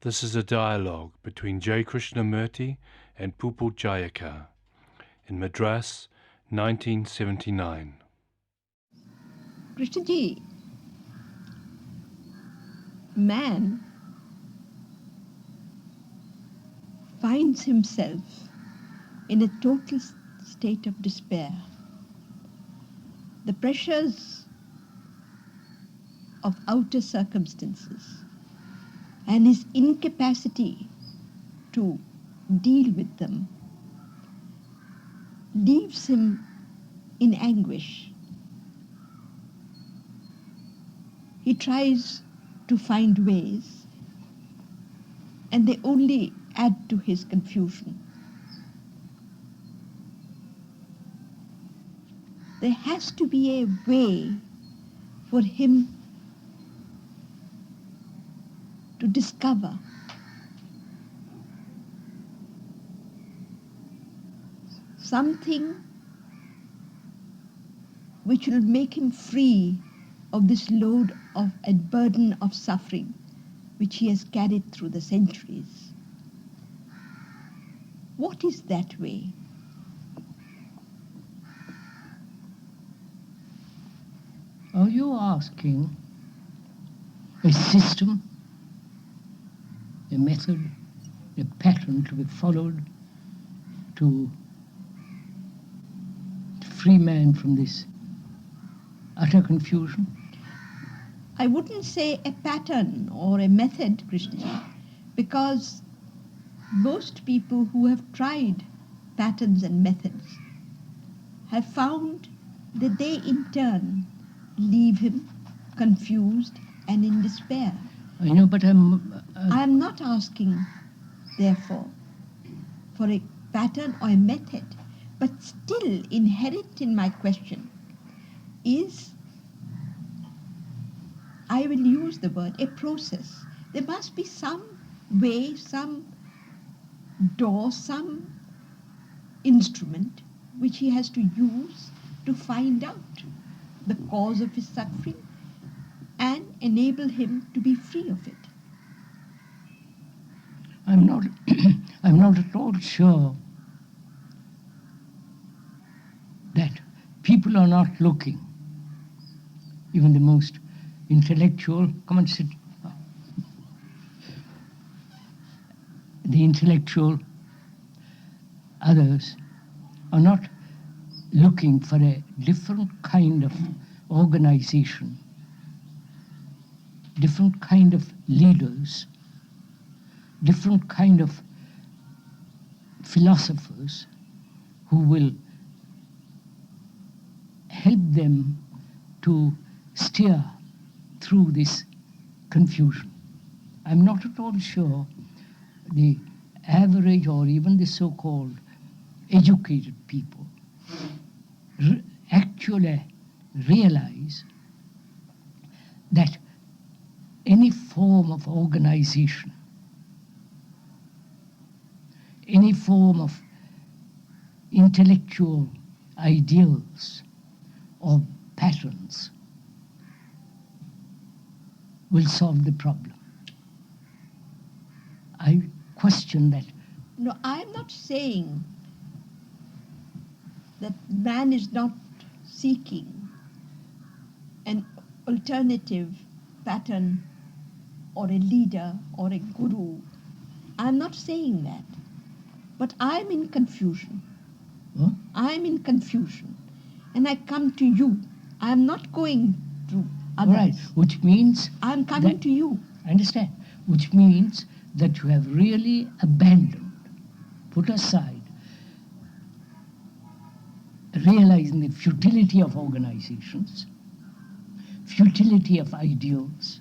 This is a dialogue between J. Krishnamurti and Pupul Jayakar in Madras, 1979. Krishnaji, man finds himself in a total state of despair. The pressures of outer circumstances and his incapacity to deal with them leaves him in anguish. He tries to find ways, and they only add to his confusion. There has to be a way for him to discover something which will make him free of this load of a burden of suffering which he has carried through the centuries. What is that way? Are you asking a system, a method, a pattern to be followed to free man from this utter confusion? I wouldn't say a pattern or a method, Krishnaji, because most people who have tried patterns and methods have found that they in turn leave him confused and in despair. I know, but I am not asking, therefore, for a pattern or a method, but still inherent in my question is, I will use the word, a process. There must be some way, some door, some instrument which he has to use to find out the cause of his suffering and enable him to be free of it. I'm not I'm not at all sure that people are not looking, even the most intellectual, come and sit, the intellectual, others are not looking for a different kind of organization, different kind of leaders, different kind of philosophers who will help them to steer through this confusion. I'm not at all sure the average or even the so-called educated people actually realize that any form of organization, any form of intellectual ideals or patterns will solve the problem. I question that. No, I'm not saying that man is not seeking an alternative pattern or a leader or a guru. I'm not saying that. But I'm in confusion. Huh? I'm in confusion. And I come to you. I'm not going to others. Right, which means I'm coming to you. I understand. Which means that you have really abandoned, put aside, realizing the futility of organizations, futility of ideals,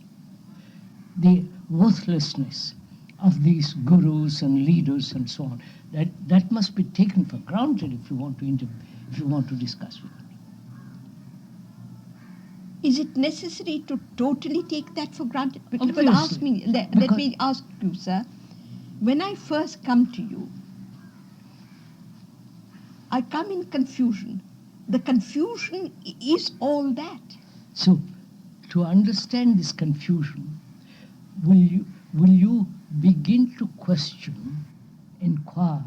the worthlessness of these gurus and leaders and so on. That must be taken for granted if you want to discuss with me. Is it necessary to totally take that for granted? Because Obviously. let me ask you, sir. When I first come to you, I come in confusion. The confusion is all that. So, to understand this confusion, will you begin to question, inquire,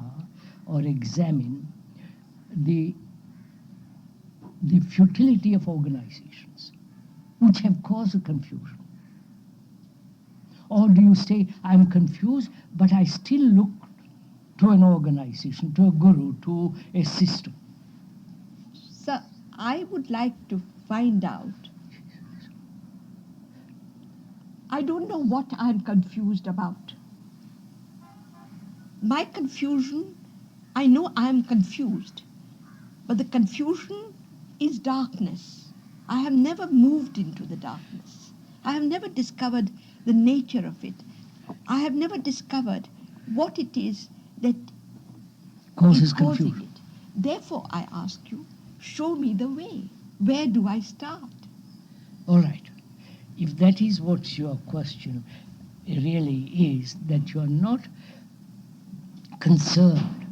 or examine the futility of organizations which have caused the confusion? Or do you say, I'm confused, but I still look to an organization, to a guru, to a system? Sir, I would like to find out. I don't know what I'm confused about. My confusion, I know I'm confused, but the confusion is darkness. I have never moved into the darkness. I have never discovered the nature of it. I have never discovered what it is that Causes is causing confusion. it. Therefore, I ask you, show me the way. Where do I start? All right. If that is what your question really is, that you are not concerned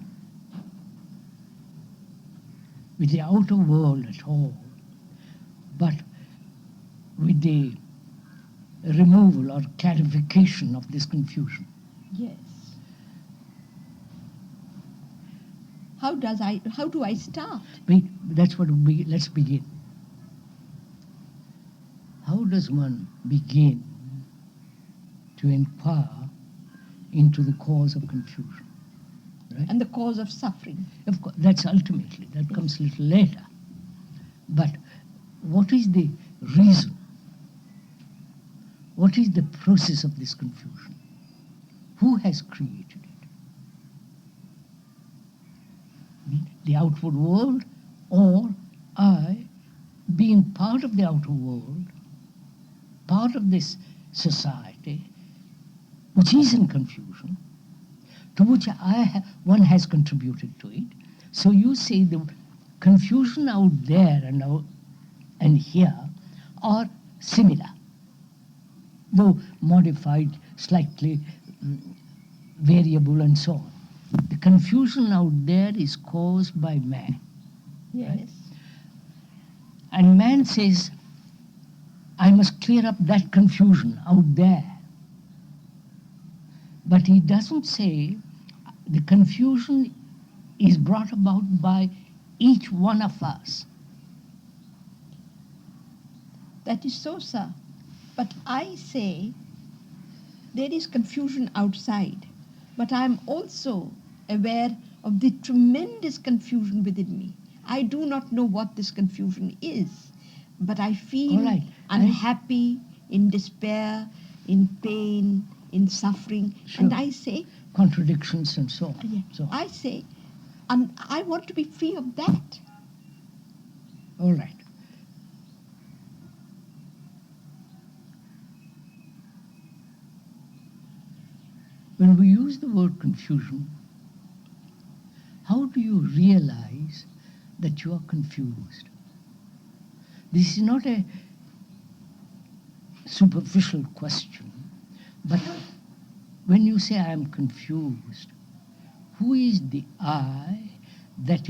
with the outer world at all, but with the removal or clarification of this confusion. Yes. How do I start? That's what let's begin. How does one begin to inquire into the cause of confusion? Right? And the cause of suffering. Of course, that's ultimately, that comes a little later. But what is the reason? What is the process of this confusion? Who has created it? The outward world, or I, being part of the outer world, part of this society, which is in confusion, to which one has contributed to it. So you say the confusion out there and here are similar, though modified, slightly variable and so on. The confusion out there is caused by man. Yes. Right? And man says, I must clear up that confusion out there. But he doesn't say the confusion is brought about by each one of us. That is so, sir. But I say there is confusion outside, but I am also aware of the tremendous confusion within me. I do not know what this confusion is, but I feel All right. unhappy, in despair, in pain, in suffering. Sure. And I say, Contradictions and so on. yeah, So on. I say, and I want to be free of that. All right. When we use the word confusion, how do you realize that you are confused? This is not a superficial question, but when you say I am confused, who is the I that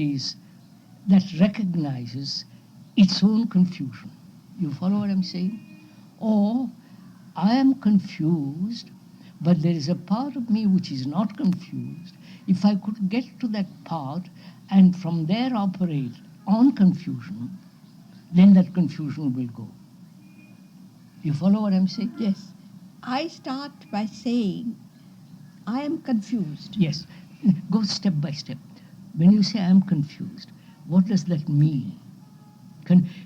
recognizes its own confusion? You follow what I'm saying? Or I am confused, but there is a part of me which is not confused. If I could get to that part and from there operate on confusion, then that confusion will go. You follow what I'm saying? Yes. I start by saying, I am confused. Yes. Go step by step. When you say I am confused, what does that mean?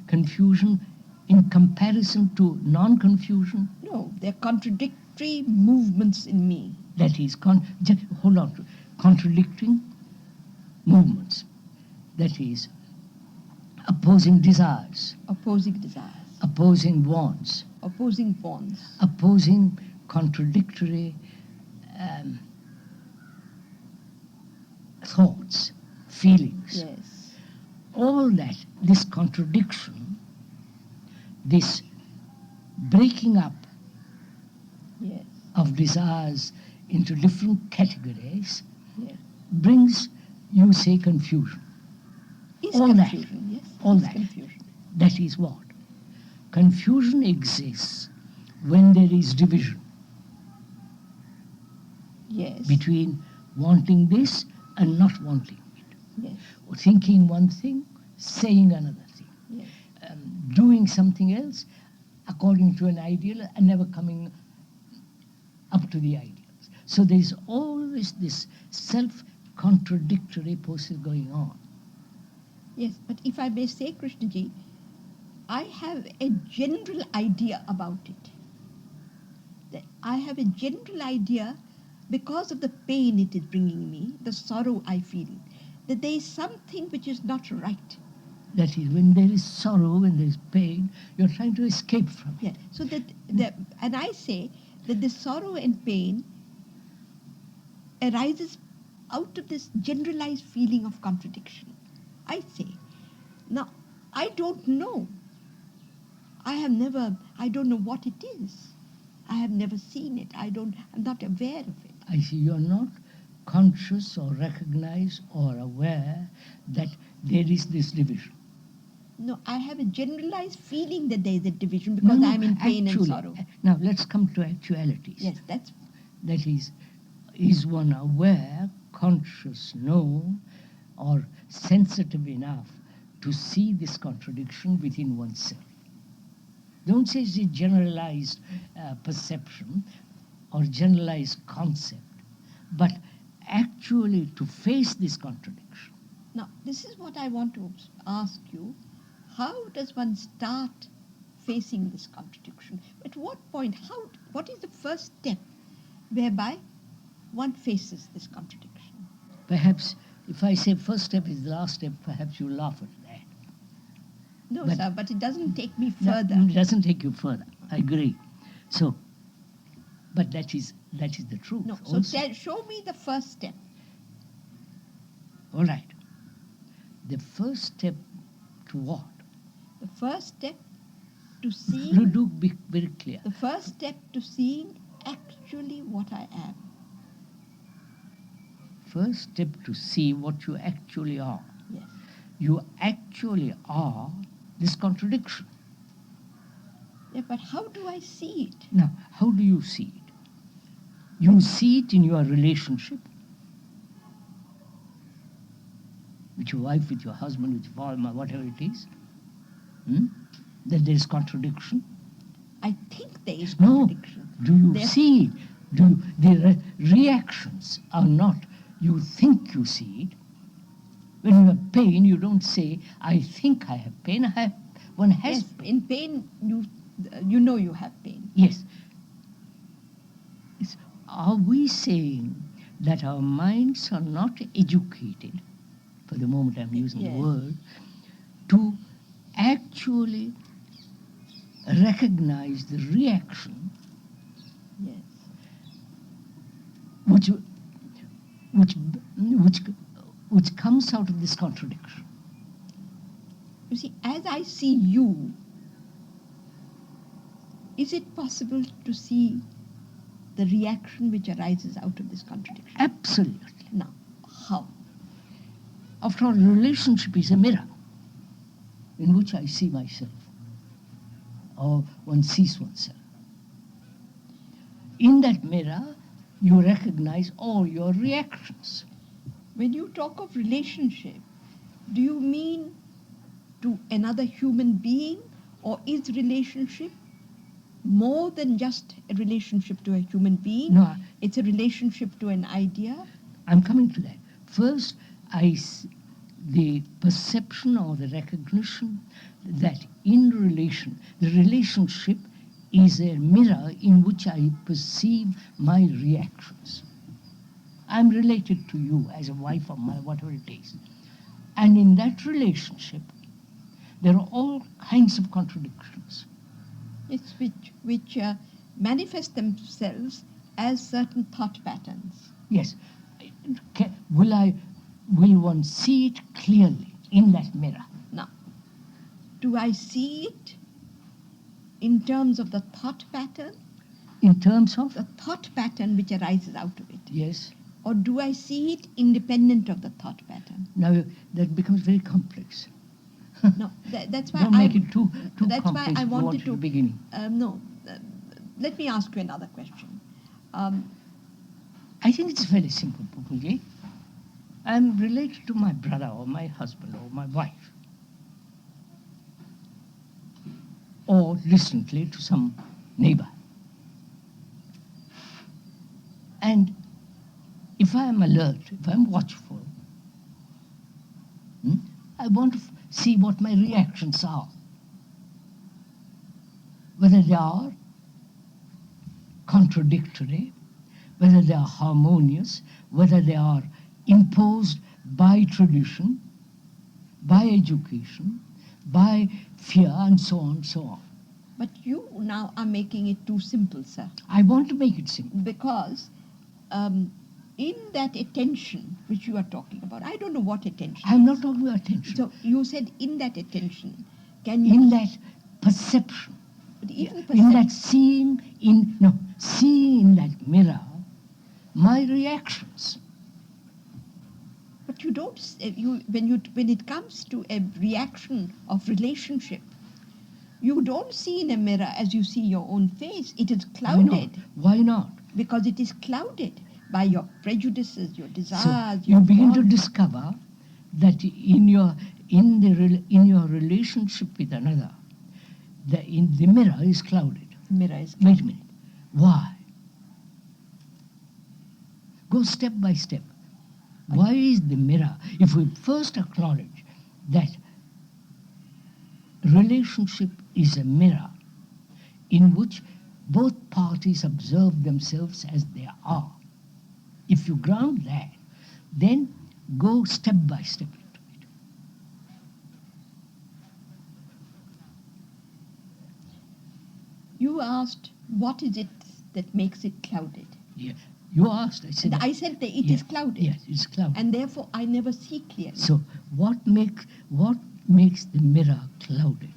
Confusion in comparison to non-confusion? No, there are contradictory movements in me. That is, hold on, contradicting movements. That is, opposing desires, Opposing desires, opposing wants, opposing bonds, opposing contradictory thoughts, feelings. yes, All that, this contradiction, this breaking up yes, of desires into different categories yes. brings, you say, confusion. Is All that. confusion, yes, All is that. confusion. That is what? Confusion exists when there is division. Yes. between wanting this and not wanting it. Yes. Or thinking one thing, saying another thing. Yes. Doing something else according to an ideal and never coming up to the ideals. So there's always this self-contradictory process going on. Yes, but if I may say, Krishnaji, I have a general idea about it. I have a general idea because of the pain it is bringing me, the sorrow I feel, that there is something which is not right. That is, when there is sorrow, when there is pain, you're trying to escape from it. Yeah. So and I say that the sorrow and pain arises out of this generalized feeling of contradiction. I say, now, I don't know. I don't know what it is. I have never seen it. I'm not aware of it. I see you're not conscious or recognize or aware that there is this division. No, I have a generalized feeling that there is a division because I'm in pain and sorrow. Now, let's come to actualities. Yes, That is one aware, conscious, know, or sensitive enough to see this contradiction within oneself? Don't say it's a generalized perception or generalized concept, but actually to face this contradiction. Now, this is what I want to ask you. How does one start facing this contradiction? At what point, what is the first step whereby one faces this contradiction? Perhaps if I say first step is the last step, perhaps you laugh at that. No, sir, but it doesn't take me No, further. it doesn't take you further. I agree. So, but that is the truth. No, so also. show me the first step. All right. The first step to what? The first step to seeing. Do be very clear. The first step to seeing actually what I am. First step to see what you actually are. Yes. You actually are this contradiction. Yeah, but how do I see it? Now, how do you see it? You see it in your relationship with your wife, with your husband, with your father, whatever it is. That there is contradiction. I think there is contradiction. No. Do you see it? The reactions are not, you think you see it. When you have pain, you don't say, I think I have pain. One has yes, in pain, you know you have pain. Yes. Are we saying that our minds are not educated, for the moment I'm using the word, to actually recognize the reaction which comes out of this contradiction? You see, as I see you, is it possible to see the reaction which arises out of this contradiction? Absolutely. Now, how? After all, a relationship is a mirror in which I see myself, or one sees oneself. In that mirror, you recognize all your reactions. When you talk of relationship, do you mean to another human being, or is relationship more than just a relationship to a human being? No, it's a relationship to an idea. I'm coming to that. First, the perception or the recognition that the relationship is a mirror in which I perceive my reactions. I'm related to you as a wife or whatever it is. And in that relationship, there are all kinds of contradictions. It's which manifest themselves as certain thought patterns. Yes. Will one see it clearly in that mirror? Now, do I see it in terms of the thought pattern? In terms of? The thought pattern which arises out of it. Yes. Or do I see it independent of the thought pattern? Now, that becomes very complex. No, that's why Don't make it too that's complex. why I wanted to beginning. Let me ask you another question. I think it's very simple, Pupulji. I'm related to my brother or my husband or my wife. Or recently to some neighbor. And if I am alert, if I'm watchful, I want to see what my reactions are. Whether they are contradictory, whether they are harmonious, whether they are imposed by tradition, by education, by fear, and so on and so on. But you now are making it too simple, sir. I want to make it simple. Because in that attention which you are talking about, I don't know what attention I'm is. not talking about attention. So you said in that attention. Can you? In that perception. But even In that seeing in that mirror my reactions. But you don't. When it comes to a reaction of relationship, you don't see in a mirror as you see your own face. It is clouded. Why not? Because it is clouded by your prejudices, your desires. So your you begin to wants. discover that in your relationship with another, the mirror is clouded. Mirror is Wait a minute. Why? Go step by step. Why is the mirror? If we first acknowledge that relationship is a mirror in which both parties observe themselves as they are. If you ground that, then go step by step into it. You asked, what is it that makes it clouded? Yeah. You asked, I said. And I said that it is clouded. Yes, it's clouded. And therefore I never see clearly. So what makes the mirror clouded?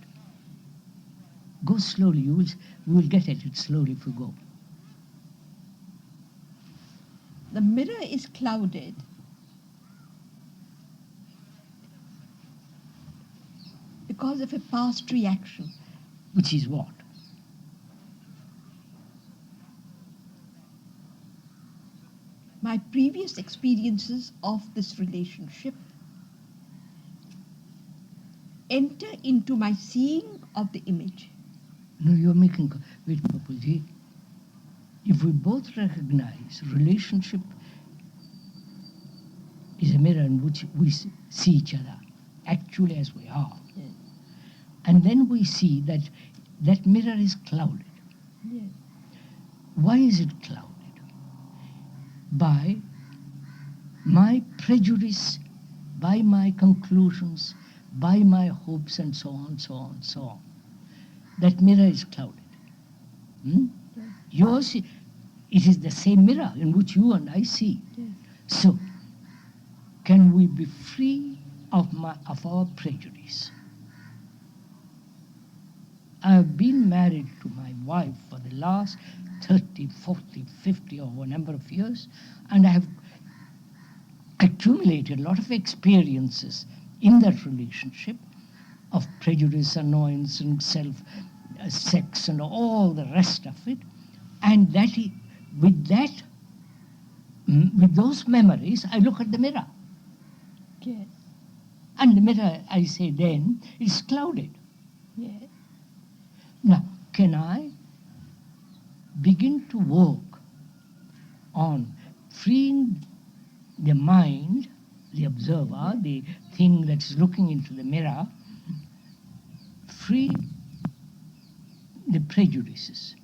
Go slowly. We will get at it slowly if we go. The mirror is clouded because of a past reaction. Which is what? My previous experiences of this relationship enter into my seeing of the image. No, you're making. Wait, Papulji. If we both recognize relationship is a mirror in which we see each other actually as we are, Yes. and then we see that that mirror is clouded. Yes. Why is it clouded? By my prejudice, by my conclusions, by my hopes, and so on, so on, so on. That mirror is clouded. Yours, it is the same mirror in which you and I see. Yes. So, can we be free of our prejudice? I have been married to my wife for the last 30, 40, 50 or a number of years, and I have accumulated a lot of experiences in that relationship of prejudice, annoyance, and sex, and all the rest of it. And with those memories, I look at the mirror. Yes. And the mirror, I say then, is clouded. Yes. Now, can I begin to work on freeing the mind, the observer, the thing that's looking into the mirror, free the prejudices?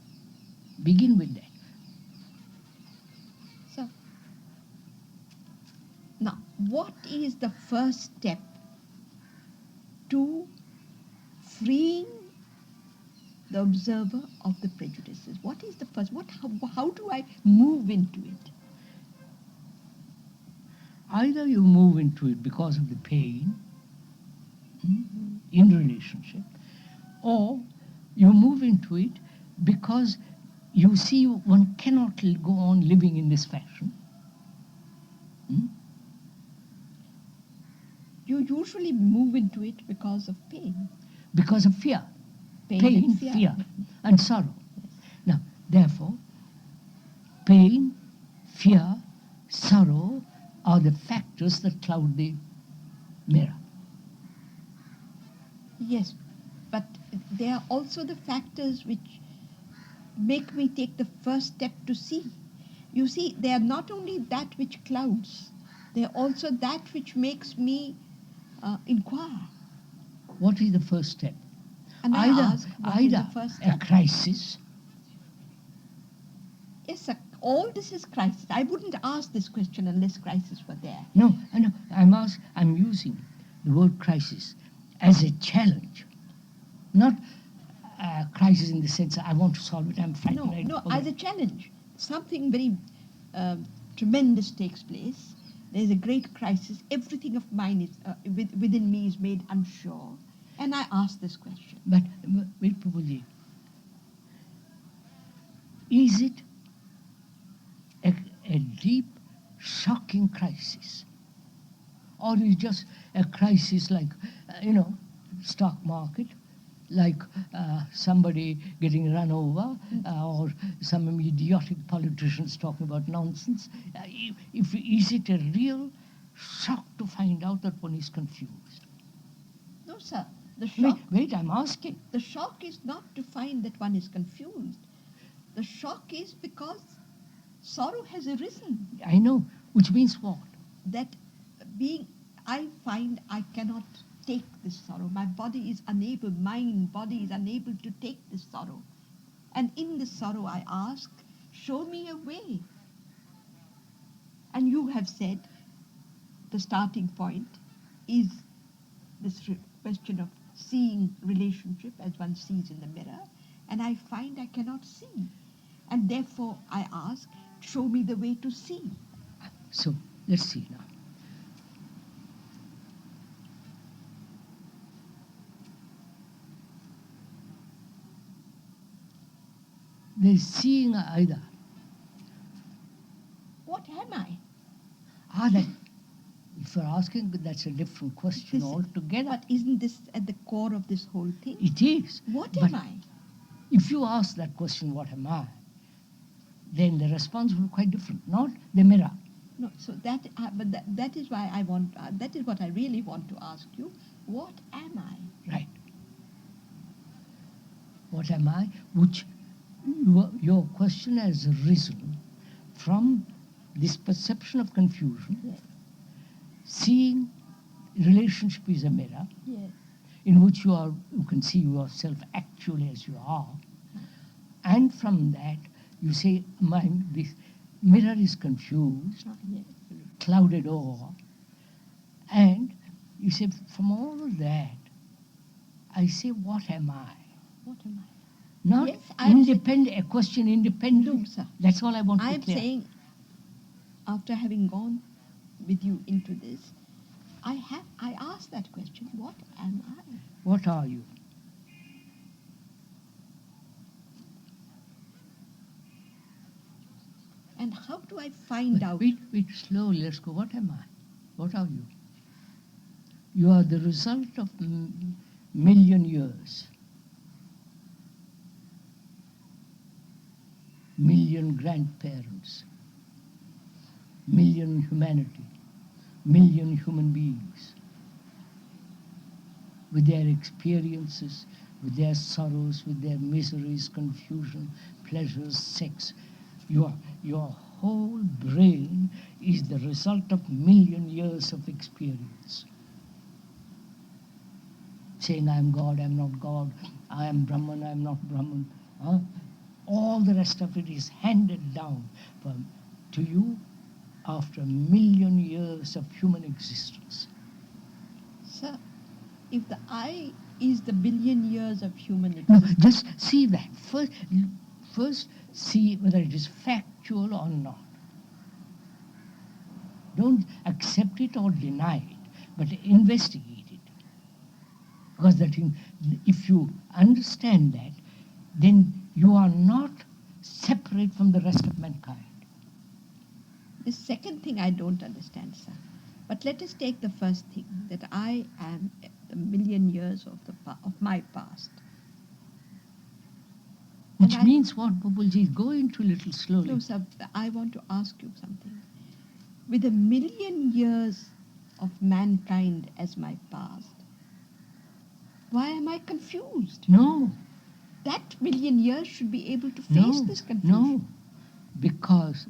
Begin with that. So, now, what is the first step to freeing the observer of the prejudices? What is the first? How do I move into it? Either you move into it because of the pain in relationship, or you move into it because you see one cannot go on living in this fashion. You usually move into it because of pain. Because of fear. Pain and fear, and sorrow. Now, therefore, pain, fear, sorrow are the factors that cloud the mirror. Yes, but they are also the factors which make me take the first step to see. You see, they are not only that which clouds, they are also that which makes me inquire. What is the first step? And I ask, what is the first a step? crisis. Yes, sir. All this is crisis. I wouldn't ask this question unless crisis were there. No, I'm using the word crisis as a challenge, not a crisis in the sense I want to solve it, I'm frightened. No, as a challenge. Something very tremendous takes place. There is a great crisis. Everything of mine is within me is made unsure. And I ask this question. But wait, Prabhuji, is it a deep, shocking crisis? Or is it just a crisis like, stock market, like somebody getting run over, or some idiotic politicians talking about nonsense? Is it a real shock to find out that one is confused? No, sir. The shock. Wait, I'm asking. The shock is not to find that one is confused. The shock is because sorrow has arisen. I know, which means what? That I find I cannot take this sorrow. My body is unable, mind, body is unable to take this sorrow. And in this sorrow I ask, show me a way. And you have said the starting point is this question of seeing relationship as one sees in the mirror, and I find I cannot see. And therefore I ask, show me the way to see. So, let's see now. There's seeing either. What am I? If you're asking, that's a different question altogether. But isn't this at the core of this whole thing? It is. What am I? If you ask that question, what am I, then the response will be quite different, not the mirror. No, so that is why I want, that is what I really want to ask you. What am I? Right. What am I? Which your question has arisen from this perception of confusion, Yes. Seeing relationship is a mirror, Yes. in which you can see yourself actually as you are, and from that you say, this mirror is confused, Yes. clouded over, and you say, from all of that, I say, what am I? What am I? Not Yes, I'm independent, a question independent. No, sir. That's all I want to I'm clear. saying, after having gone with you into this, I asked that question, what am I? What are you? And how do I find out? Wait, slowly, let's go. What am I? What are you? You are the result of million years. Million grandparents. Million humanity. Million human beings. With their experiences, with their sorrows, with their miseries, confusion, pleasures, sex. Your whole brain is the result of million years of experience. Saying, I am God, I am not God, I am Brahman, I am not Brahman. All the rest of it is handed down to you after a million years of human existence. Sir, if the I is the billion years of human No, existence. just see that. First see whether it is factual or not. Don't accept it or deny it, but investigate it. Because if you understand that, then you are not separate from the rest of mankind. The second thing I don't understand, sir. But let us take the first thing, that I am the million years of my past. Which means what, Babulji? Go into a little slowly. No, sir, I want to ask you something. with 1,000,000 years of mankind as my past, why am I confused? No, That 1,000,000 years should be able to face no, this confusion. no, because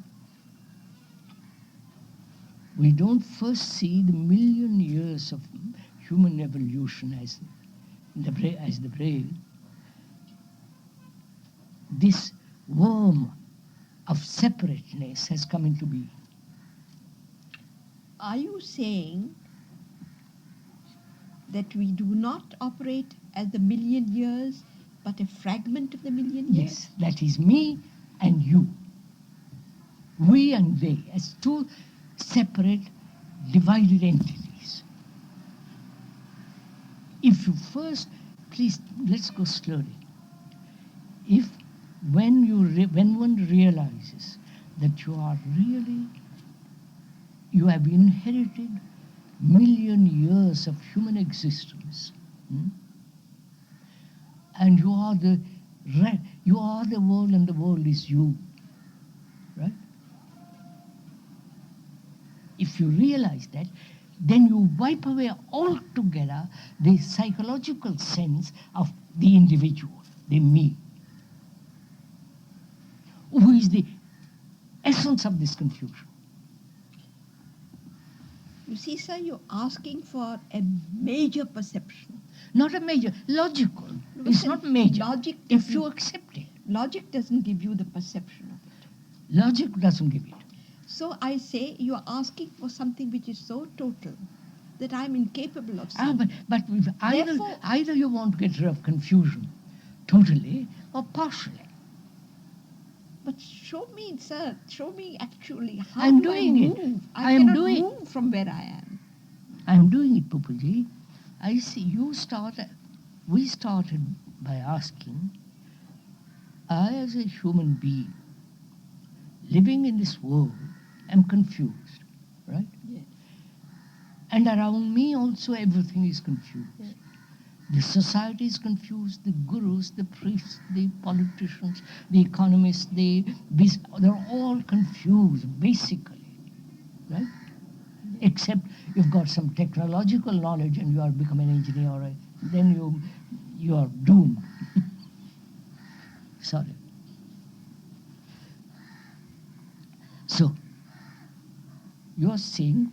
we don't first see the 1,000,000 years of human evolution as the brain. This worm of separateness has come into being. Are you saying that we do not operate as the 1,000,000 years, but a fragment of the 1,000,000 years? Yes, that is me and you. We and they, as two separate, divided entities. If you first, please, let's go slowly. If when one realizes that you have inherited 1,000,000 years of human existence, and you are the world and the world is you, right? If you realize that, then you wipe away altogether the psychological sense of the individual, the me, who is the essence of this confusion. You see, sir, you're asking for a major perception. Not a major, logical. No, It's but not major. logic If doesn't- you accept it. Logic doesn't give you the perception of it. Logic doesn't give it. So I say you're asking for something which is so total that I'm incapable of seeing. But Therefore- either you want to get rid of confusion totally or partially. But show me, sir, show me actually how I'm do doing I it. move? I I am cannot doing- move from where I am. I'm doing it, Pupuji. I see we started by asking, I as a human being, living in this world, am confused, right? Yes. And around me also everything is confused. Yes. The society is confused, the gurus, the priests, the politicians, the economists, they're all confused, basically, right? Except you've got some technological knowledge and you are become an engineer, or then you are doomed. Sorry. So, you are saying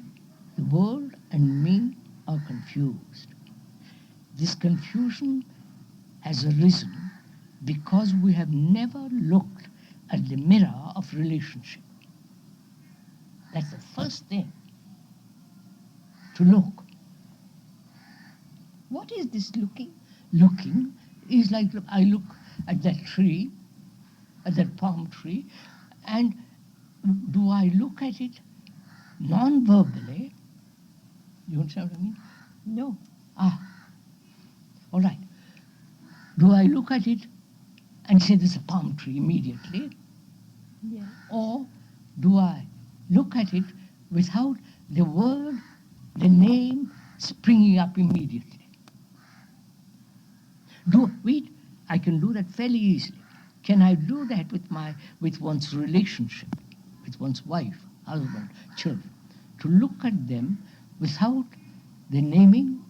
the world and me are confused. This confusion has arisen because we have never looked at the mirror of relationship. That's the first thing. To look. What is this looking? Looking is like I look at that tree, at that palm tree, and do I look at it non-verbally? You understand what I mean? No. All right. Do I look at it and say this is a palm tree immediately? Yes. Or do I look at it without the word, the name springing up immediately? I can do that fairly easily. Can I do that with one's relationship, with one's wife, husband, children? To look at them without the naming,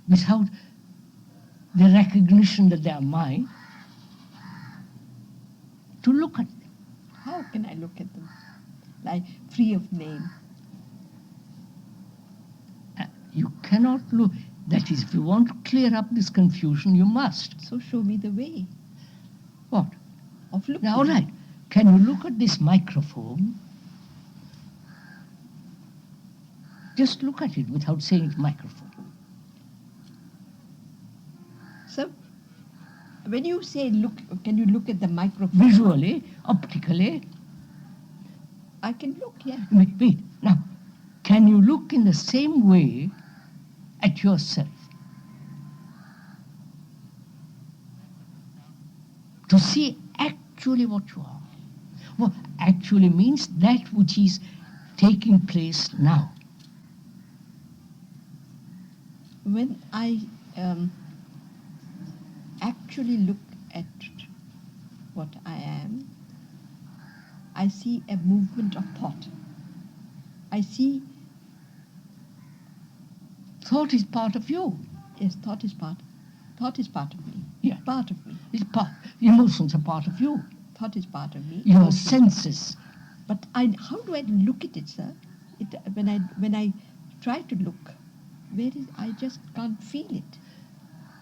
without the recognition that they are mine, to look at them. How can I look at them? Like free of name. You cannot look. That is, if you want to clear up this confusion, you must. So show me the way What? of looking. Now, all right. Can you look at this microphone? Just look at it without saying it's microphone. So when you say look, can you look at the microphone? Visually, optically. I can look, yeah. Wait. Now, can you look in the same way at yourself? To see actually what you are. Well, actually means that which is taking place now. When I actually look at what I am, I see a movement of thought. I see, Thought is part of you. yes, thought is part of me. Yeah. Part of me. It's part. Emotions are part of you. Thought is part of me. Your Emotions. senses. But how do I look at it, sir? When I try to look, I just can't feel it.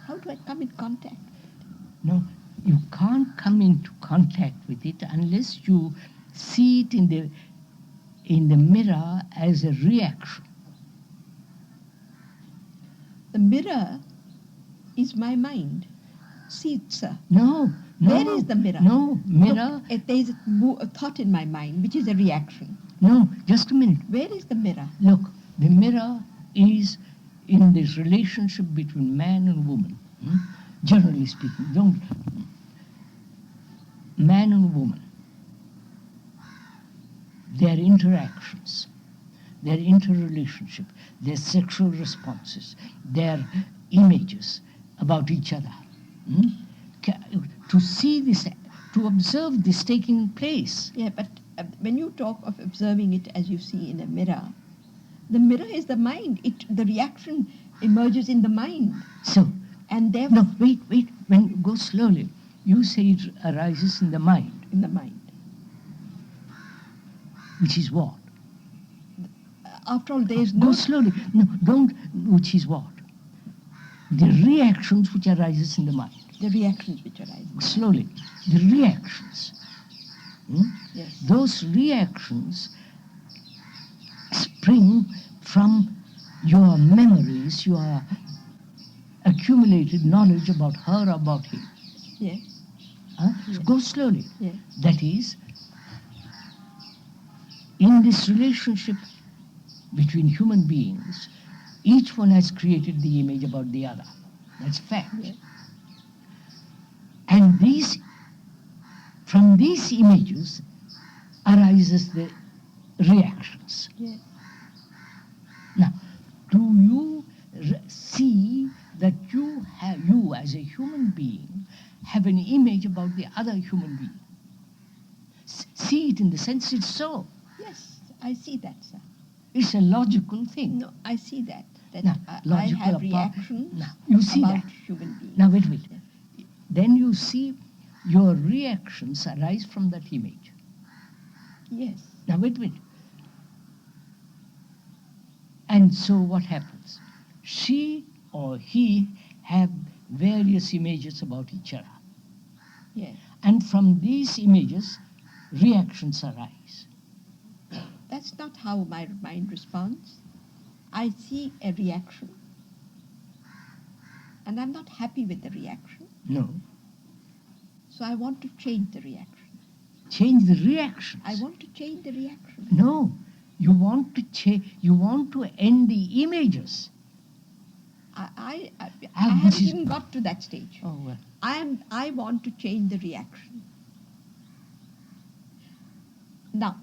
How do I come in contact? No, you can't come into contact with it unless you see it in the mirror as a reaction. The mirror is my mind. See it, sir. No. Where is the mirror? No, mirror. Look, there is a thought in my mind, which is a reaction. No, just a minute. Where is the mirror? Look, the mirror is in this relationship between man and woman. Generally speaking, man and woman, their interactions, their interrelationship, their sexual responses, their images about each other. To see this, to observe this taking place. Yeah, but when you talk of observing it as you see in a mirror, the mirror is the mind. The reaction emerges in the mind. So, and therefore, no, wait, go slowly. You say it arises in the mind. In the mind. Which is what? After all, there is no... Go slowly. No, don't, which is what? The reactions which arises in the mind. The reactions which arise. Slowly. The reactions. Yes. Those reactions spring from your memories, your accumulated knowledge about her, about him. Yes. Yes. So go slowly. Yes. That is, in this relationship between human beings, each one has created the image about the other. That's fact. Yes. And from these images arises the reactions. Yes. Now, do you see that you as a human being have an image about the other human being? See it in the sense it's so. Yes, I see that, sir. It's a logical thing. No, I see that. Now, I have reactions now, you see about that. human beings. Now, wait. Then you see your reactions arise from that image. Yes. Now, wait. And so what happens? She or he have various images about each other. Yes. And from these images, reactions arise. That's not how my mind responds. I see a reaction, and I'm not happy with the reaction. No. So I want to change the reaction. Change the reactions. I want to change the reaction. No. You want to end the images. I haven't even got to that stage. Oh, well. I want to change the reaction. Now,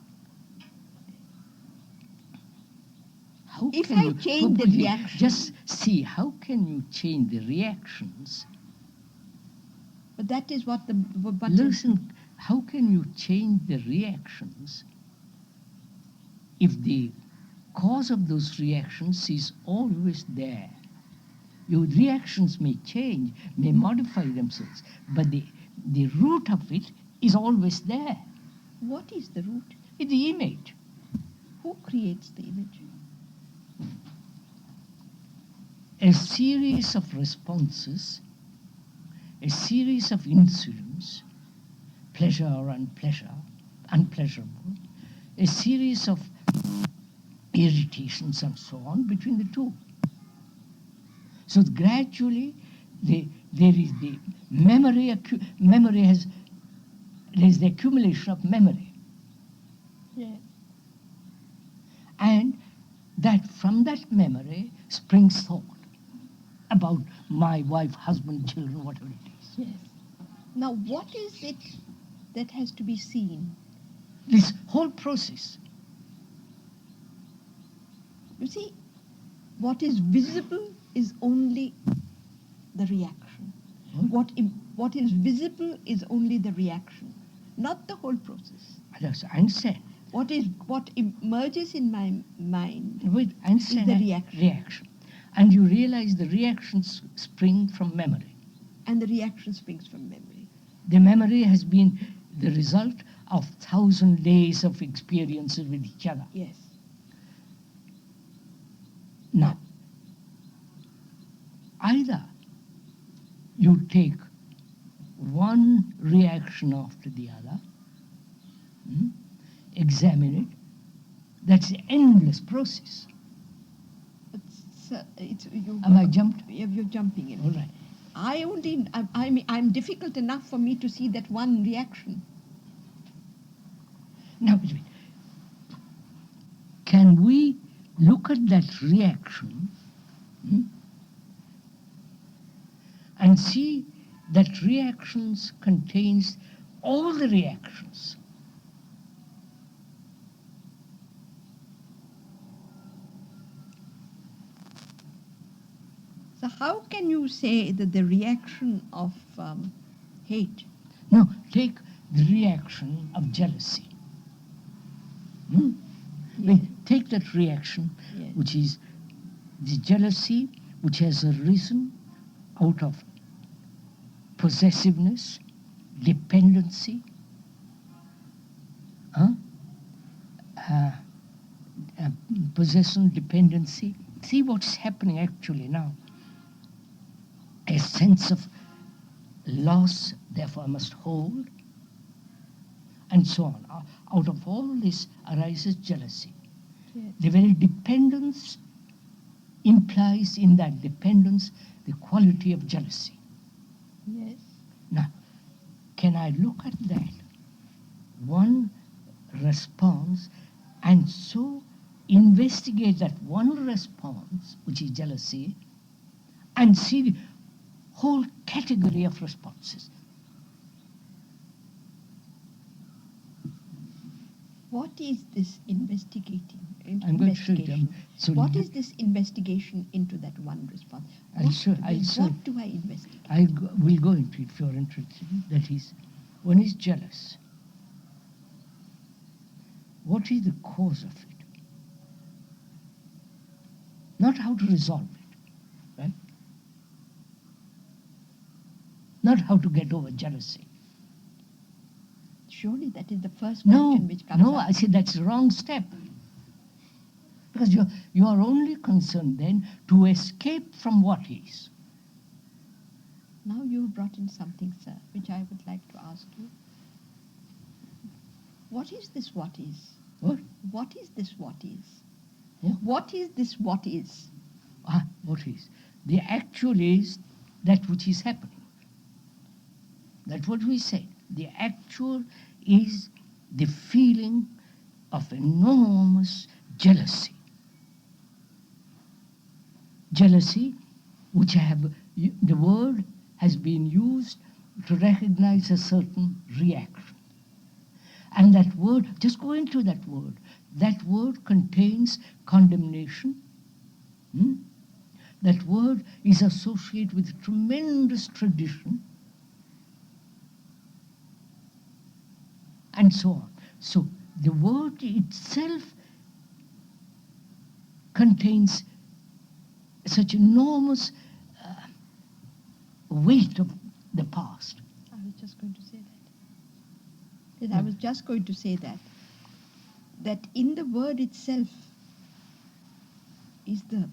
if I change the reaction... Just see, how can you change the reactions? But that is what Listen, how can you change the reactions if the cause of those reactions is always there? Your reactions may change, may modify themselves, but the root of it is always there. What is the root? It's the image. Who creates the image? A series of responses, a series of incidents, pleasure or unpleasurable, a series of irritations and so on between the two. So gradually, there is the there's the accumulation of memory. Yes. And that from that memory springs thought about my wife, husband, children, whatever it is. Yes. Now, what is it that has to be seen? This whole process. You see, what is visible is only the reaction. What is visible is only the reaction, not the whole process. That's Einstein. What emerges in my mind With Einstein, is the reaction. And you realize the reactions spring from memory. And the reaction springs from memory. The memory has been the result of 1,000 days of experiences with each other. Yes. Now, either you take one reaction after the other, examine it, that's an endless process. Am I jumped? You're jumping in. All right. I'm difficult enough for me to see that one reaction. Now, can we look at that reaction and see that reactions contains all the reactions? So how can you say that the reaction of hate? No, take the reaction of jealousy. Yes. Take that reaction, Yes. which is the jealousy which has arisen out of possessiveness, dependency, possession, dependency. See what's happening actually now. A sense of loss, therefore I must hold, and so on. Out of all this arises jealousy. Yes. The very dependence implies in that dependence the quality of jealousy. Yes. Now, can I look at that one response and so investigate that one response, which is jealousy, and see the whole category of responses? What is this investigating? I'm going to show you. What is this investigation into that one response? What do I investigate? I will go into it if you're interested. That is, one is jealous. What is the cause of it? Not how to resolve it, right? Not how to get over jealousy. Surely that is the first question which comes up. No, I say that's the wrong step. Because you are only concerned then to escape from what is. Now you brought in something, sir, which I would like to ask you. What is this what is? What? What is this what is? Yeah. What is this what is? What is? The actual is that which is happening. That's what we said. The actual is the feeling of enormous jealousy. Jealousy, which the word has been used to recognize a certain reaction. And that word, just go into that word contains condemnation. That word is associated with tremendous tradition, and so on. So the word itself contains such enormous weight of the past. I was just going to say that. I was just going to say that in the word itself is the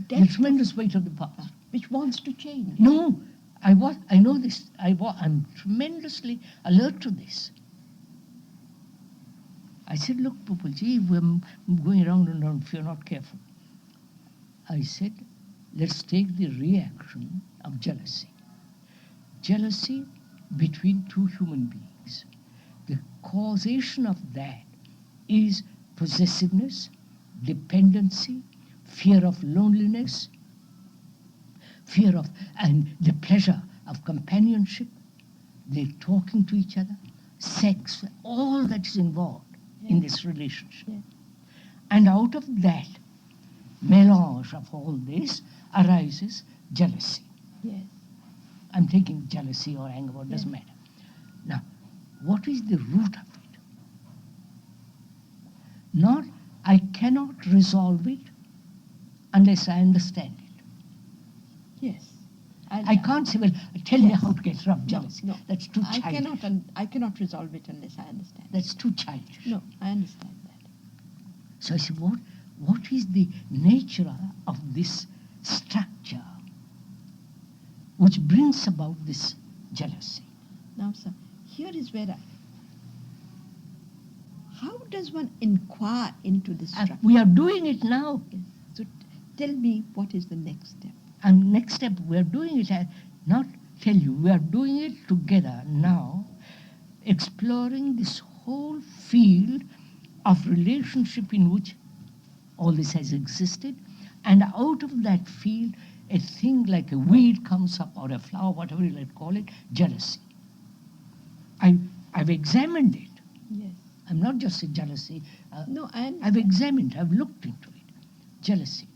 The tremendous weight of the past. which wants to change. No, I know this. I'm tremendously alert to this. I said, look, Pupulji, we're going around and around if you're not careful. I said, let's take the reaction of jealousy. Jealousy between two human beings. The causation of that is possessiveness, dependency, fear of loneliness, fear of, and the pleasure of companionship, the talking to each other, sex, all that is involved in this relationship. Yeah. And out of that melange of all this arises jealousy. Yes. I'm taking jealousy or anger, it doesn't matter. Now, what is the root of it? Not, I cannot resolve it unless I understand it. Yes. I can't say, well, tell me how to get rid of jealousy. No. That's too childish. I cannot resolve it unless I understand. That's too childish. No, I understand that. So I said, what is the nature of this structure which brings about this jealousy? Now, sir, here is where how does one inquire into this structure? We are doing it now. Yes. So tell me, what is the next step? And next step, we are doing it, not tell you, we are doing it together now, exploring this whole field of relationship in which all this has existed, and out of that field, a thing like a weed comes up, or a flower, whatever you like to call it, jealousy. I've examined it. Yes. I'm not just saying jealousy. No, I've examined, I've looked into it. Jealousy.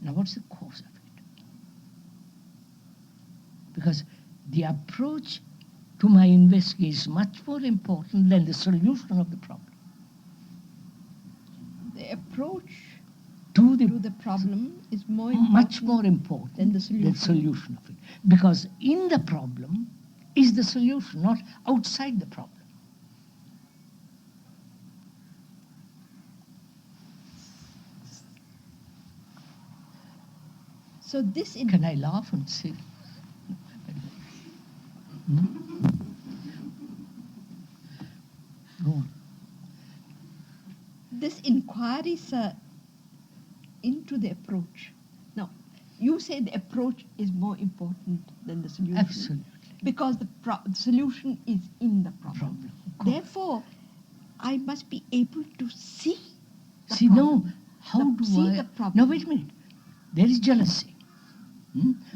Now, what's the cause of it? Because the approach to my investigation is much more important than the solution of the problem. The approach To the problem is much more important than the solution of it. Because in the problem is the solution, not outside the problem. So this Can I laugh and say? Go on. This inquiry, sir, into the approach. Now, you say the approach is more important than the solution. Absolutely. Because the solution is in the problem. Therefore, I must be able to see the See, problem. no, how do see I... the problem. Now, wait a minute. There is jealousy.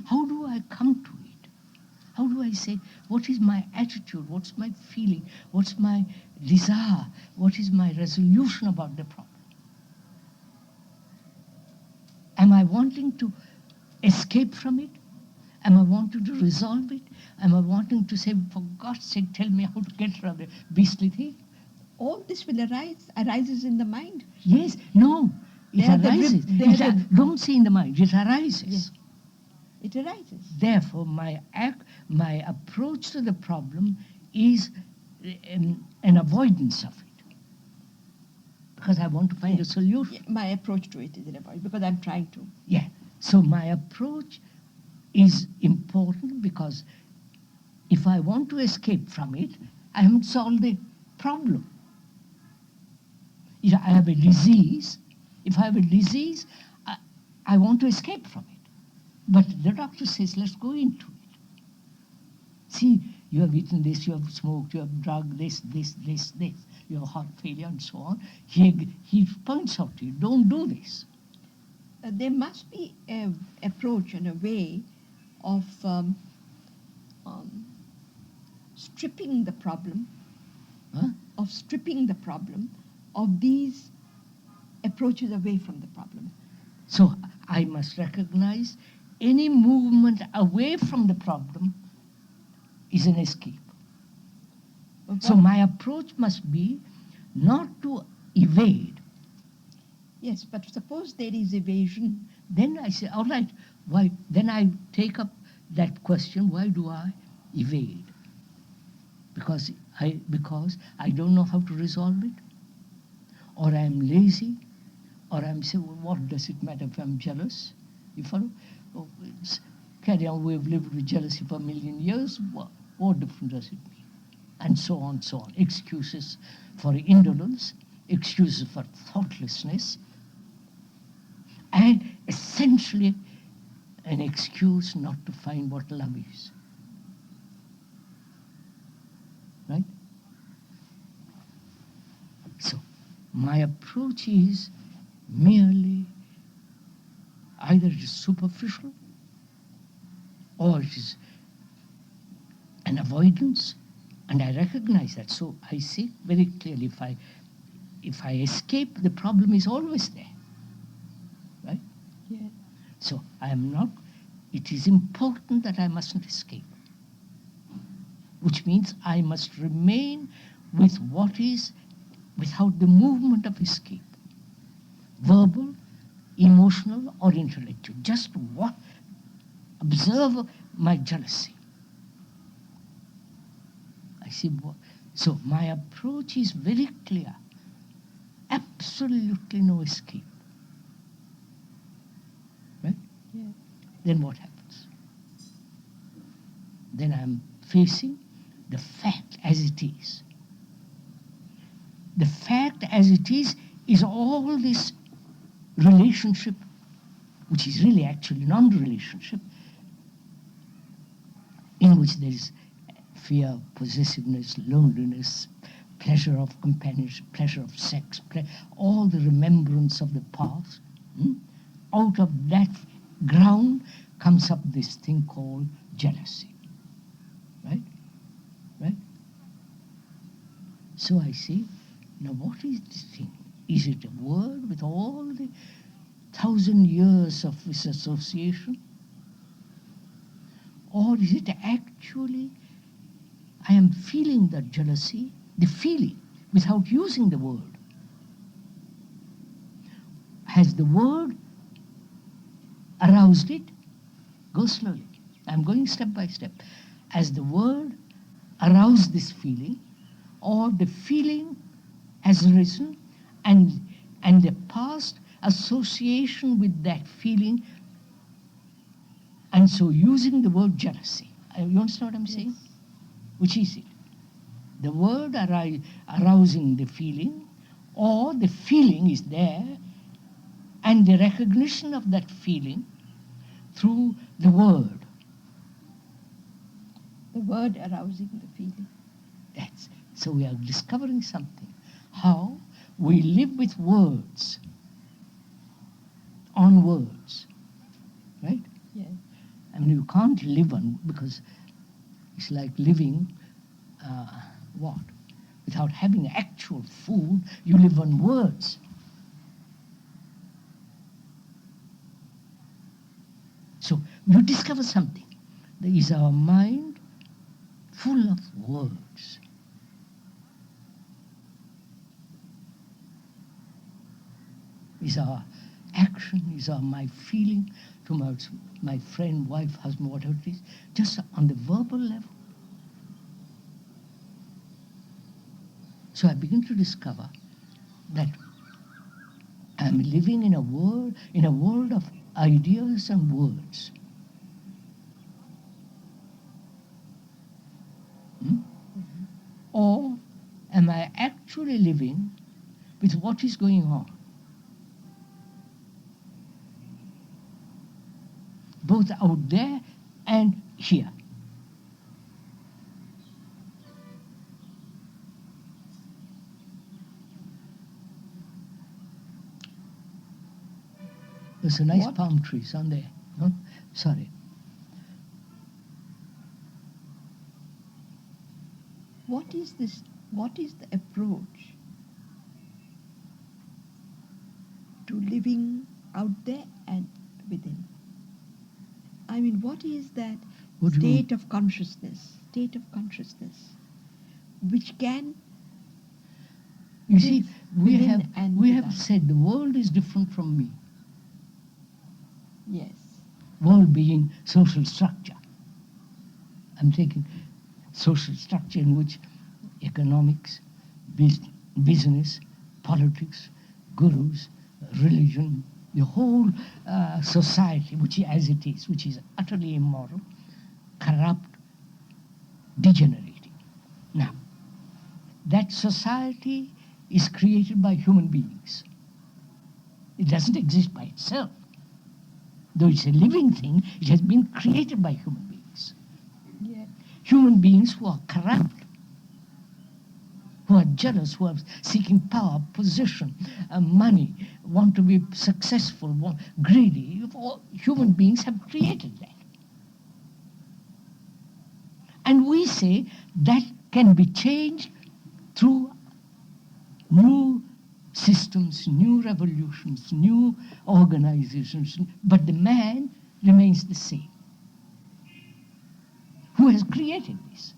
How do I come to it? How do I say, what is my attitude? What's my feeling? What's my desire? What is my resolution about the problem? Am I wanting to escape from it? Am I wanting to resolve it? Am I wanting to say, for God's sake, tell me how to get rid of the beastly thing? All this will arises in the mind. Yes, no, it arises. Don't say in the mind, it arises. Yes. It arises. Therefore, my approach to the problem is an avoidance of it. Because I want to find a solution. Yeah, my approach to it is an avoidance, because I'm trying to. Yeah, so my approach is important because if I want to escape from it, I haven't solved the problem. If I have a disease, I want to escape from it. But the doctor says, let's go into it. See, you have eaten this, you have smoked, you have drugged this, you have heart failure and so on. He points out to you, don't do this. There must be an approach and a way of stripping the problem, of these approaches away from the problem. So I must recognize any movement away from the problem is an escape. So my approach must be not to evade. Yes, but suppose there is evasion. Then I say, all right, why? Then I take up that question, why do I evade? Because I don't know how to resolve it, or I'm lazy, or I'm saying, well, what does it matter if I'm jealous? You follow? Oh, carry on, we've lived with jealousy for 1,000,000 years, what difference does it make? And so on, so on. Excuses for indolence, excuses for thoughtlessness, and essentially an excuse not to find what love is. Right? So, my approach is merely either it is superficial or it is an avoidance, and I recognize that. So I say very clearly, if I escape, the problem is always there. Right? Yeah. So I am not, it is important that I mustn't escape. which means I must remain with what is without the movement of escape, verbal, emotional, or intellectual. Just what? Observe my jealousy. I see what. So my approach is very clear. Absolutely no escape. Right? Yeah. Then what happens? Then I'm facing the fact as it is. The fact as it is all this relationship, which is really actually non-relationship, in which there is fear, possessiveness, loneliness, pleasure of companionship, pleasure of sex, all the remembrance of the past. Out of that ground comes up this thing called jealousy. Right? Right? So I say, now what is this thing? Is it a word with all the 1,000 years of this association? Or is it actually, I am feeling that jealousy, the feeling, without using the word? Has the word aroused it? Go slowly. I'm going step by step. Has the word aroused this feeling, or the feeling has arisen and the past association with that feeling, and so using the word jealousy. You understand what I'm saying? Yes. Which is it? The word arousing the feeling, or the feeling is there, and the recognition of that feeling through the word. The word arousing the feeling. So we are discovering something. How we live with words, on words, right? Yes. I mean, you can't live on, because it's like living, what? Without having actual food, you live on words. So you discover something. There is our mind full of words. Is our action, is our my feeling towards my friend, wife, husband, whatever it is, just on the verbal level. So I begin to discover that I'm living in a world of ideas and words. Or am I actually living with what is going on? Both out there and here. There's a nice palm trees on there. No? Sorry. What is this? What is the approach to living out there and within? I mean, what is that state of consciousness, which can... You see, we have said the world is different from me. Yes. World being social structure. I'm taking social structure in which economics, business, politics, gurus, religion, the whole society, which as it is, which is utterly immoral, corrupt, degenerating. Now, that society is created by human beings. It doesn't exist by itself. Though it's a living thing, it has been created by human beings. Yeah. Human beings who are corrupt, who are jealous, who are seeking power, position, money, want to be successful, greedy. All human beings have created that. And we say that can be changed through new systems, new revolutions, new organizations, but the man remains the same. Who has created this?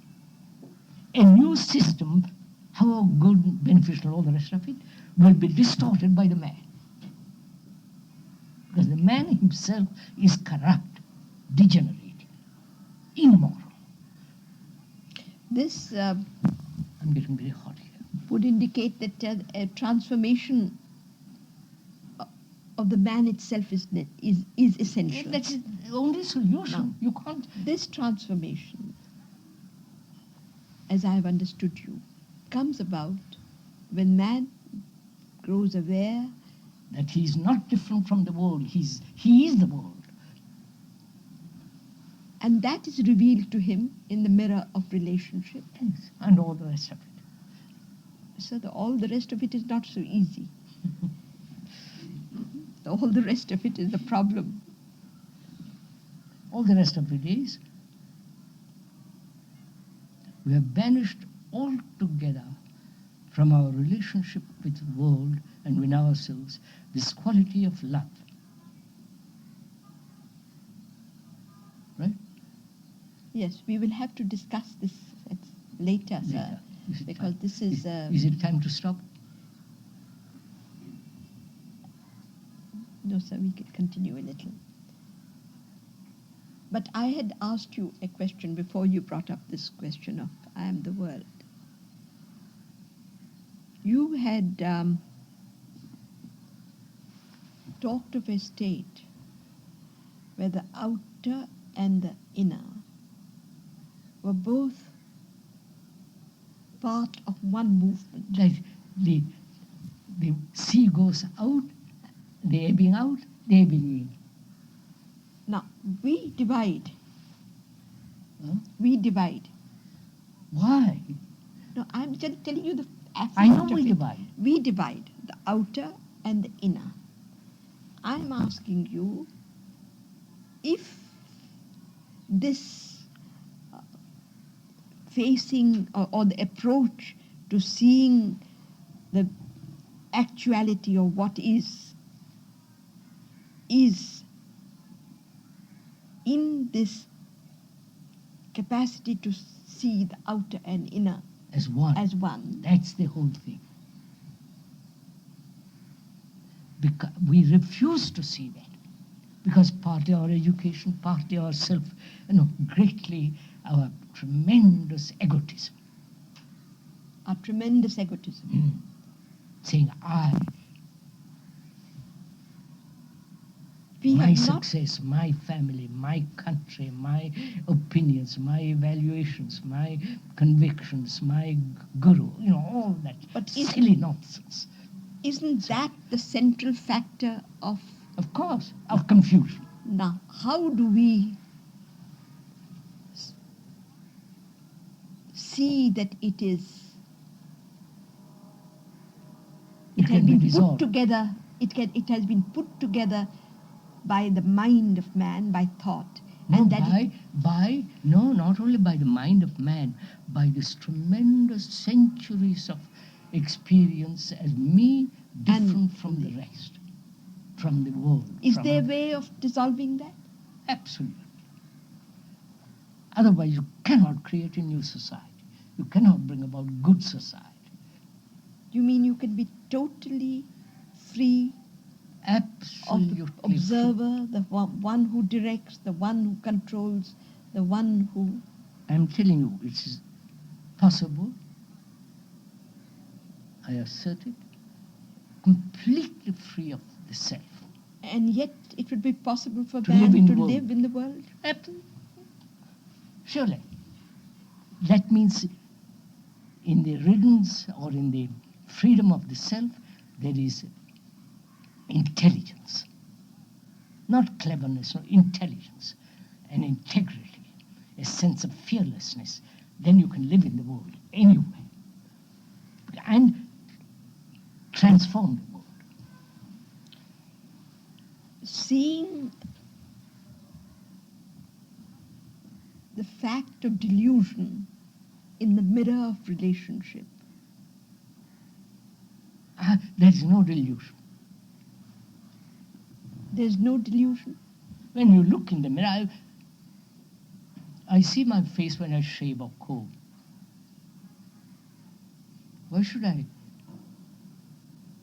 a new system, however good, beneficial, all the rest of it, will be distorted by the man. Because the man himself is corrupt, degenerate, immoral. This I'm getting very hot here. would indicate that a transformation of the man itself is essential. That is the only solution. You can't. This transformation, as I have understood you, comes about when man grows aware That he is not different from the world. He is the world. and that is revealed to him in the mirror of relationship. Yes, and all the rest of it. So all the rest of it is not so easy. All the rest of it is the problem. All the rest of it is we have banished altogether from our relationship with the world and with ourselves this quality of love. Right? Yes, we will have to discuss this later, sir, Later. Is it because time? this is... Is it time to stop? No, sir, we could continue a little. But I had asked you a question before you brought up this question of I am the world. You had talked of a state where the outer and the inner were both part of one movement. Like the sea goes out, the ebbing out, the ebbing in. Now, we divide. Huh? We divide. Why? No, I'm just telling you the aspect I know of we it. divide. We divide the outer and the inner. I'm asking you if this facing or the approach to seeing the actuality of what is in this capacity to see the outer and inner As one. as one. That's the whole thing. Because we refuse to see that. Because partly our education, partly our self, greatly our tremendous egotism. Our tremendous egotism. Saying I, We my have not success, my family, my country, my opinions, my evaluations, my convictions, my guru, all that But silly nonsense. Isn't that the central factor of... Of course, of confusion. Now, how do we see that it is... It has can be been put dissolved. together. It has been put together by the mind of man, by thought, No, and that not only by the mind of man, by this tremendous centuries of experience as me different from the rest, from the world. is there a way of dissolving that? Absolutely. Otherwise you cannot create a new society. You cannot bring about good society. You mean you can be totally free of Absolutely the free. observer, the one who directs, the one who controls, the one who... I'm telling you, it is possible, I assert it, completely free of the self. And yet it would be possible for To live man in to the world. live in the world? Surely. That means in the riddance or in the freedom of the self, there is intelligence. Not cleverness, no, intelligence and integrity, a sense of fearlessness. Then you can live in the world anywhere and transform the world. Seeing the fact of delusion in the mirror of relationship. There is no delusion. There's no delusion. When you look in the mirror, I see my face when I shave or comb. Why should I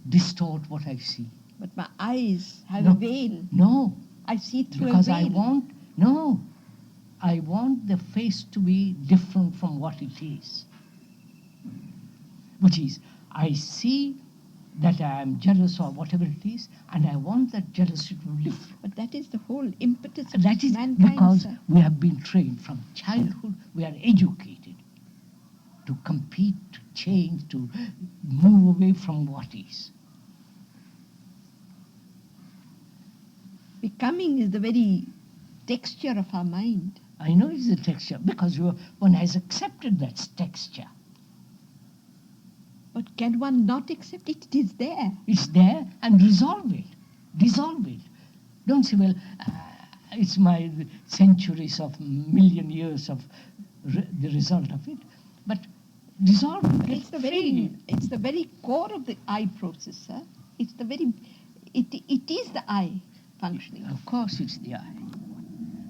distort what I see? But my eyes have No. a veil. No, I see through because a veil. I want the face to be different from what it is. Which is, I see that I am jealous or whatever it is, and I want that jealousy to live. But that is the whole impetus of That is mankind, because sir. we have been trained from childhood, we are educated to compete, to change, to move away from what is. Becoming is the very texture of our mind. I know it's a texture because one has accepted that texture. But can one not accept it? It is there. It's there, and resolve it. Dissolve it. Don't say, well, it's my centuries of million years of the result of it. But dissolve it. It's the very core of the I process, sir. It is the I functioning. Of course it's the I.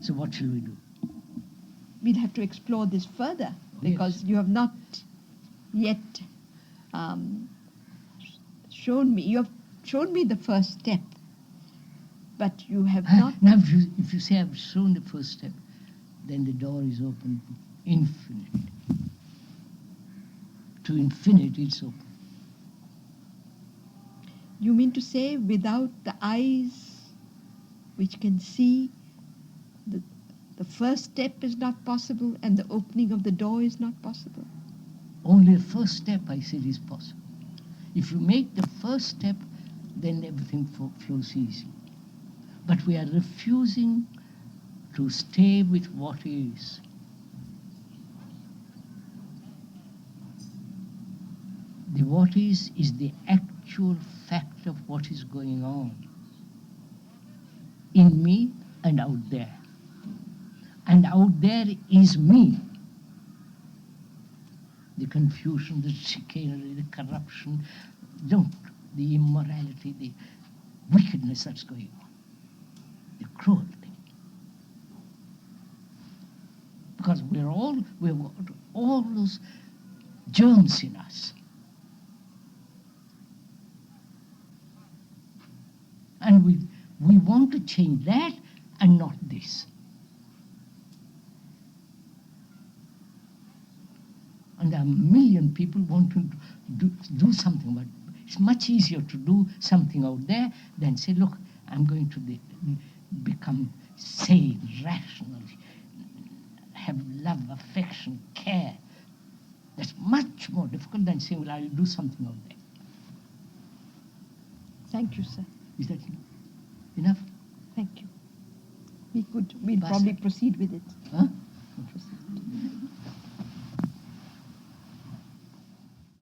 So what shall we do? We'll have to explore this further because Yes. you have not yet shown me. You have shown me the first step, but you have not. Now, if you say I've shown the first step, then the door is open to infinite. To infinite, it's open. You mean to say without the eyes which can see, the first step is not possible and the opening of the door is not possible? Only the first step, I said, is possible. If you make the first step, then everything flows easily. But we are refusing to stay with what is. The what is the actual fact of what is going on in me and out there. And out there is me. The confusion, the chicanery, the corruption, the immorality, the wickedness that's going on, the cruelty. Because we've got all those germs in us. And we want to change that and not this. And there are a million people want to do something, but it's much easier to do something out there than say, look, I'm going to become sane, rational, have love, affection, care. That's much more difficult than saying, well, I'll do something out there. Thank you, sir. Is that enough? Thank you. We'll Basta. probably proceed with it. Huh?